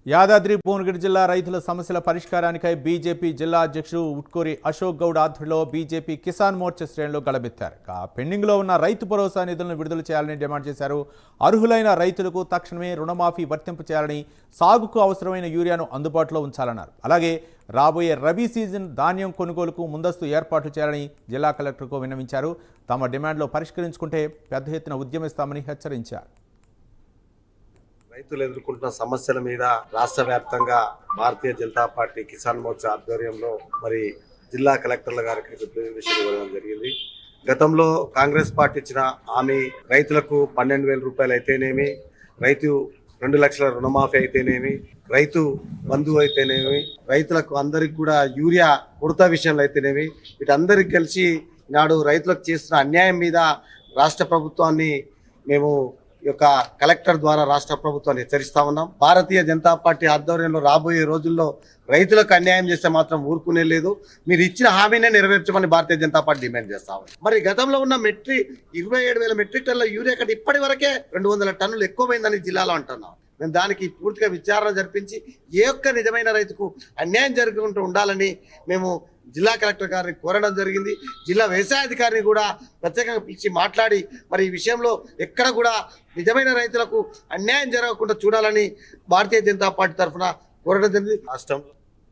యాదాద్రి భువనగిరి జిల్లా రైతుల సమస్యల పరిష్కారానికై బీజేపీ జిల్లా అధ్యక్షుడు ఉట్కూరి అశోక్ గౌడ్ ఆధ్వర్యంలో బీజేపీ కిసాన్ మోర్చా శ్రేణులు గళమెత్తారు. పెండింగ్లో ఉన్న రైతు భరోసా నిధులను విడుదల చేయాలని డిమాండ్ చేశారు. అర్హులైన రైతులకు తక్షణమే రుణమాఫీ వర్తింపు చేయాలని, సాగుకు అవసరమైన యూరియాను అందుబాటులో ఉంచాలన్నారు. అలాగే రాబోయే రబీ సీజన్ ధాన్యం కొనుగోలుకు ముందస్తు ఏర్పాట్లు చేయాలని జిల్లా కలెక్టర్కు విన్నవించారు. తమ డిమాండ్లు పరిష్కరించుకుంటే పెద్ద ఎత్తున ఉద్యమిస్తామని హెచ్చరించారు. రైతులు ఎదుర్కొంటున్న సమస్యల మీద రాష్ట్ర వ్యాప్తంగా భారతీయ జనతా పార్టీ కిసాన్ మోర్చా ఆధ్వర్యంలో మరి జిల్లా కలెక్టర్ల గారికి రిప్రజెంటేషన్ ఇవ్వడం జరిగింది. గతంలో కాంగ్రెస్ పార్టీ ఇచ్చిన హామీ రైతులకు 12,000 రూపాయలు అయితేనేమి, రైతు 2 లక్షల రుణమాఫీ అయితేనేమి, రైతు బంధువు అయితేనేమి, రైతులకు అందరికి కూడా యూరియా ఉడత విషయంలో అయితేనేమి, వీటందరికి కలిసి నాడు రైతులకు చేస్తున్న అన్యాయం మీద రాష్ట్ర ప్రభుత్వాన్ని మేము ఈ యొక్క కలెక్టర్ ద్వారా రాష్ట్ర ప్రభుత్వాన్ని హెచ్చరిస్తా ఉన్నాం. భారతీయ జనతా పార్టీ ఆధ్వర్యంలో రాబోయే రోజుల్లో రైతులకు అన్యాయం చేస్తే మాత్రం ఊరుకునే లేదు. మీరు ఇచ్చిన హామీనే నెరవేర్చమని భారతీయ జనతా పార్టీ డిమాండ్ చేస్తా ఉంది. మరి గతంలో ఉన్న 27,000 మెట్రిక్ టన్నుల యూరియా కంటే ఇప్పటి వరకే 200 టన్నులు ఎక్కువ పోయిందని జిల్లాలో అంటున్నాం. మేము దానికి పూర్తిగా విచారణ జరిపించి ఏ ఒక్క నిజమైన రైతుకు అన్యాయం జరుగుతూ ఉండాలని మేము జిల్లా కలెక్టర్ గారిని కోరడం జరిగింది. జిల్లా వ్యవసాయాధికారిని కూడా ప్రత్యేకంగా పిలిచి మాట్లాడి మరి ఈ విషయంలో ఎక్కడ కూడా నిజమైన రైతులకు అన్యాయం జరగకుండా చూడాలని భారతీయ జనతా పార్టీ తరఫున కోరడం జరిగింది. రాష్ట్రంలో